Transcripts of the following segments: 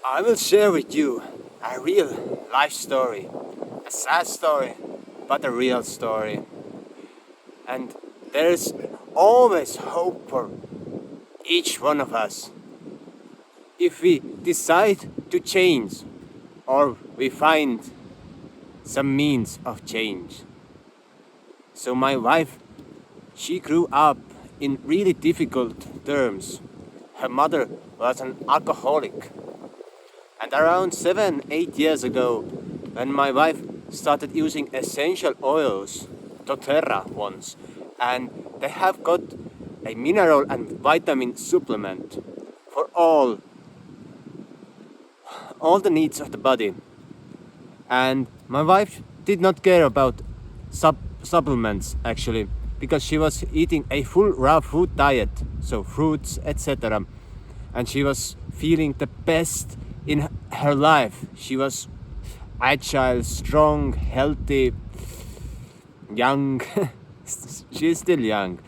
I will share with you a real life story, a sad story, but a real story. And there's always hope for each one of us if we decide to change or we find some means of change. So my wife, she grew up in really difficult terms. Her mother was an alcoholic. And around 7-8 years ago, when my wife started using essential oils, doTERRA ones, and they have got a mineral and vitamin supplement for all the needs of the body. And my wife did not care about supplements actually, because she was eating a full raw food diet, so fruits, etc. And she was feeling the best in her life. She was agile, strong, healthy, young. She is still young.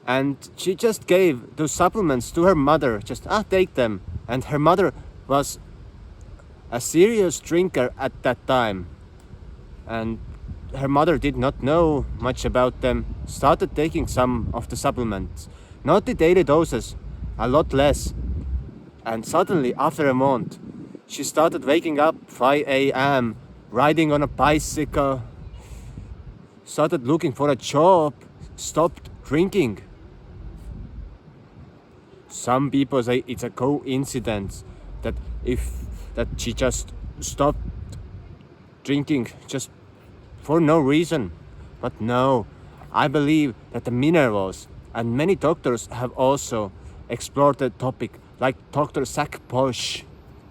And she just gave those supplements to her mother, just take them. And her mother was a serious drinker at that time. And her mother did not know much about them, started taking some of the supplements. Not the daily doses, a lot less. And suddenly, after a month, she started waking up 5 a.m., riding on a bicycle, started looking for a job, stopped drinking. Some people say it's a coincidence that she just stopped drinking just for no reason. But no, I believe that the minerals, and many doctors have also explored the topic, like Dr. Zach Posh,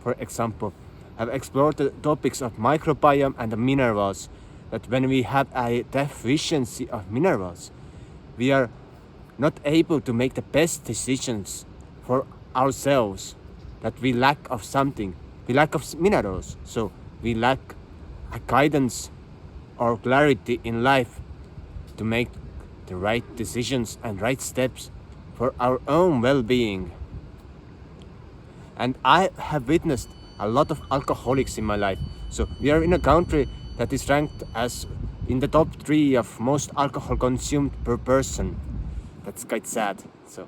for example, have explored the topics of microbiome and the minerals, that when we have a deficiency of minerals, we are not able to make the best decisions for ourselves, that we lack of something, we lack of minerals, so we lack a guidance or clarity in life to make the right decisions and right steps for our own well-being. And I have witnessed a lot of alcoholics in my life. So we are in a country that is ranked as in the top 3 of most alcohol consumed per person. That's quite sad. So,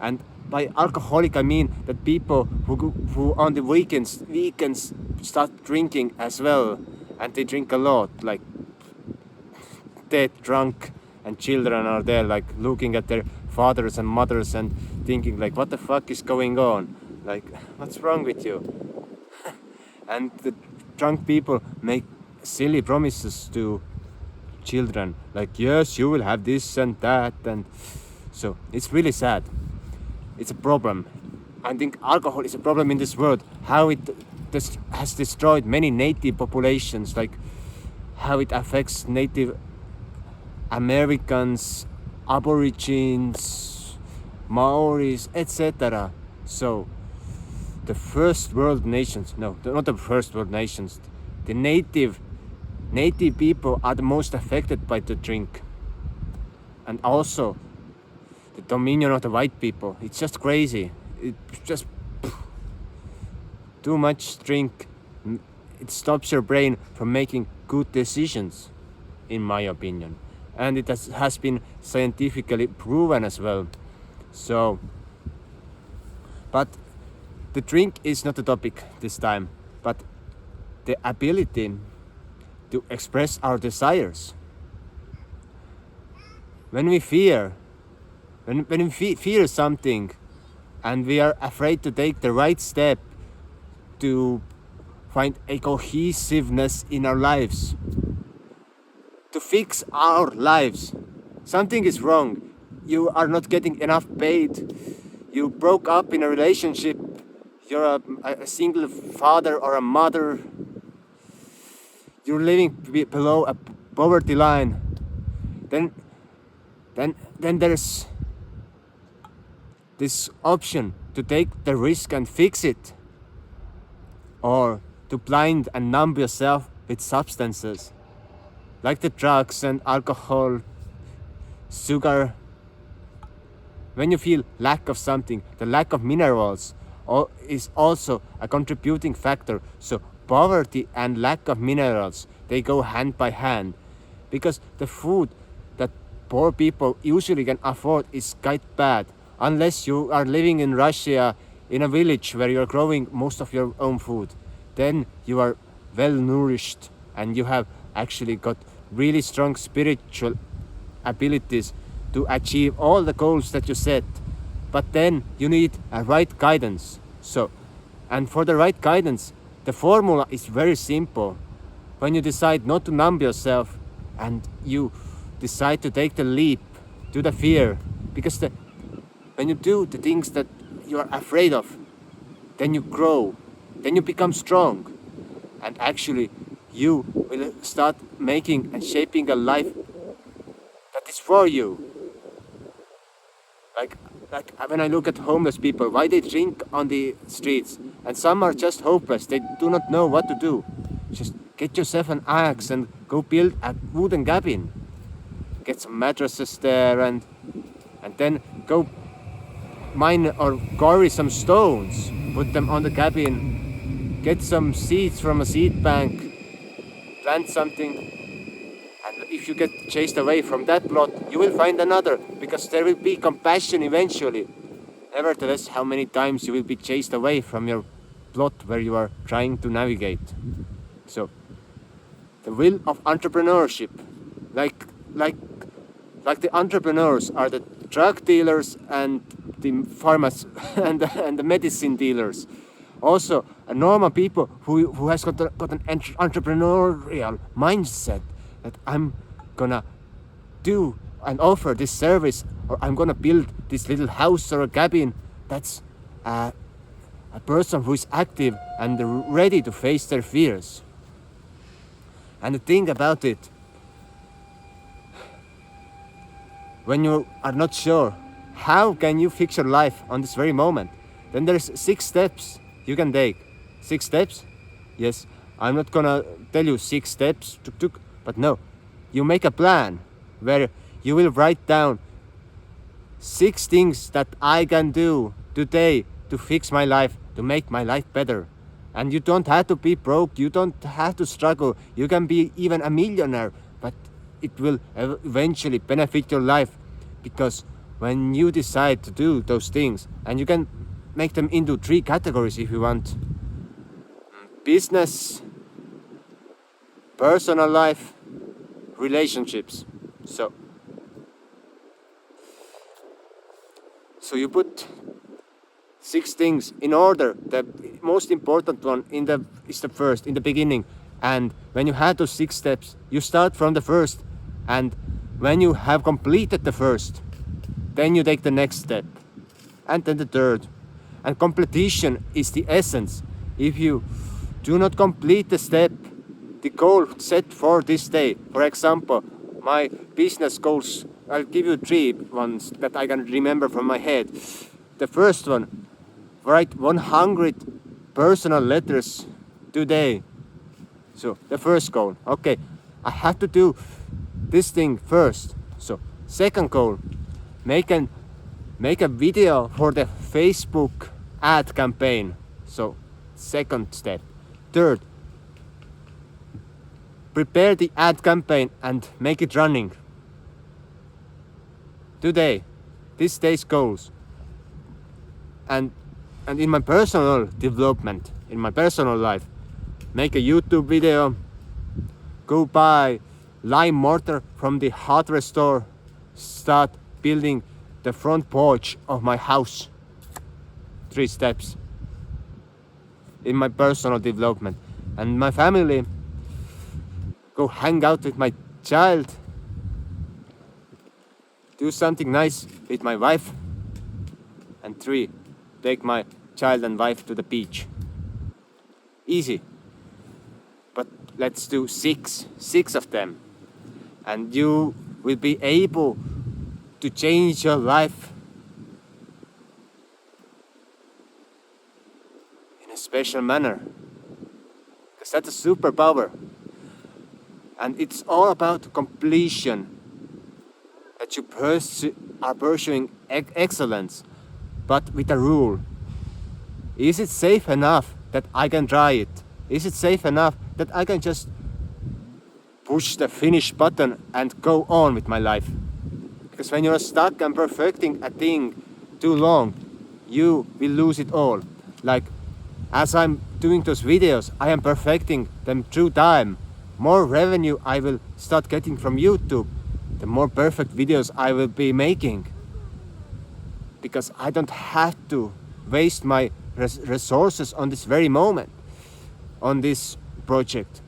and by alcoholic I mean that people who on the weekends start drinking as well, and they drink a lot, like dead drunk, and children are there like looking at their fathers and mothers and thinking like, what the fuck is going on? Like, what's wrong with you? And the drunk people make silly promises to children, like, yes, you will have this and that, and so it's really sad. It's a problem. I think alcohol is a problem in this world, how it has destroyed many native populations, like how it affects Native Americans, Aborigines, Maoris, etc. So the first world nations, no, not the first world nations, the native people are the most affected by the drink. And also the dominion of the white people. It's just crazy. It's just too much drink. It stops your brain from making good decisions, in my opinion. And it has been scientifically proven as well. So, but the drink is not the topic this time, but the ability to express our desires. When we fear, when we fear something, and we are afraid to take the right step to find a cohesiveness in our lives, to fix our lives. Something is wrong. You are not getting enough paid. You broke up in a relationship. You're a single father or a mother. You're living below a poverty line. Then there's this option to take the risk and fix it, or to blind and numb yourself with substances like the drugs and alcohol, sugar. When you feel lack of something, the lack of minerals, is also a contributing factor. So poverty and lack of minerals, they go hand by hand, because the food that poor people usually can afford is quite bad, unless you are living in Russia in a village where you're growing most of your own food. Then you are well nourished and you have actually got really strong spiritual abilities to achieve all the goals that you set. But then you need a right guidance. So, and for the right guidance, the formula is very simple. When you decide not to numb yourself and you decide to take the leap, do the fear, because when you do the things that you are afraid of, then you grow, then you become strong, and actually you will start making and shaping a life that is for you. Like when I look at homeless people, why they drink on the streets, and some are just hopeless, they do not know what to do. Just get yourself an axe and go build a wooden cabin. Get some mattresses there and then go mine or quarry some stones, put them on the cabin, get some seeds from a seed bank, plant something, and if you get chased away from that plot, you will find another, because there will be compassion eventually. Nevertheless, how many times you will be chased away from your plot where you are trying to navigate. So, the will of entrepreneurship, like the entrepreneurs are the drug dealers and the pharmacy and the medicine dealers. Also, a normal people who has got an entrepreneurial mindset that I'm gonna do and offer this service, or I'm gonna build this little house or a cabin. That's a person who is active and ready to face their fears. And the thing about it, when you are not sure how can you fix your life on this very moment, then there's 6 steps you can take. 6 steps? Yes, I'm not gonna tell you 6 steps, but no, you make a plan where you will write down 6 things that I can do today to fix my life, to make my life better. And you don't have to be broke, you don't have to struggle, you can be even a millionaire, but it will eventually benefit your life, because when you decide to do those things, and you can make them into 3 categories if you want: business, personal life, relationships. So you put 6 things in order. The most important one is the first, in the beginning. And when you have those 6 steps, you start from the first. And when you have completed the first, then you take the next step. And then the third. And completion is the essence. If you do not complete the step, the goal set for this day, for example, my business goals, I'll give you 3 ones that I can remember from my head. The first one, write 100 personal letters today. So the first goal, okay, I have to do this thing first. So second goal, make a video for the Facebook ad campaign. So second step. Third, prepare the ad campaign and make it running. Today, this day's goals. And in my personal development, in my personal life, make a YouTube video, go buy lime mortar from the hardware store, start building the front porch of my house. 3 steps in my personal development. And my family, go hang out with my child, do something nice with my wife. And 3, take my child and wife to the beach. Easy. But let's do 6 of them. And you will be able to change your life in a special manner. Because that's a superpower. And it's all about completion. That you are pursuing excellence, but with a rule. Is it safe enough that I can try it? Is it safe enough that I can just push the finish button and go on with my life? Because when you're stuck and perfecting a thing too long, you will lose it all. Like, as I'm doing those videos, I am perfecting them through time. More revenue I will start getting from YouTube, the more perfect videos I will be making. Because I don't have to waste my resources on this very moment, on this project.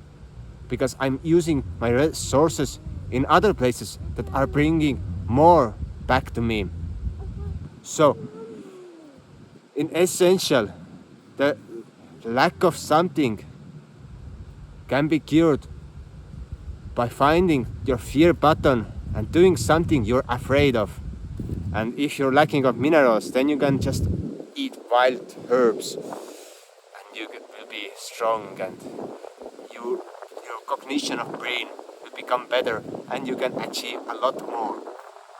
Because I'm using my resources in other places that are bringing more back to me. So, in essential, the lack of something can be cured by finding your fear button and doing something you're afraid of. And if you're lacking of minerals, then you can just eat wild herbs and you will be strong, and your cognition of brain will become better and you can achieve a lot more.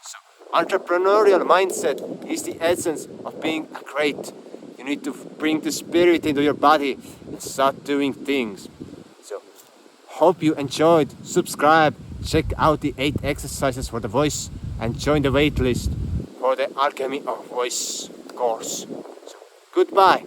So entrepreneurial mindset is the essence of being great. You need to bring the spirit into your body and start doing things. So hope you enjoyed. Subscribe, check out the 8 exercises for the voice, and join the waitlist for the Alchemy of Voice course. So, goodbye.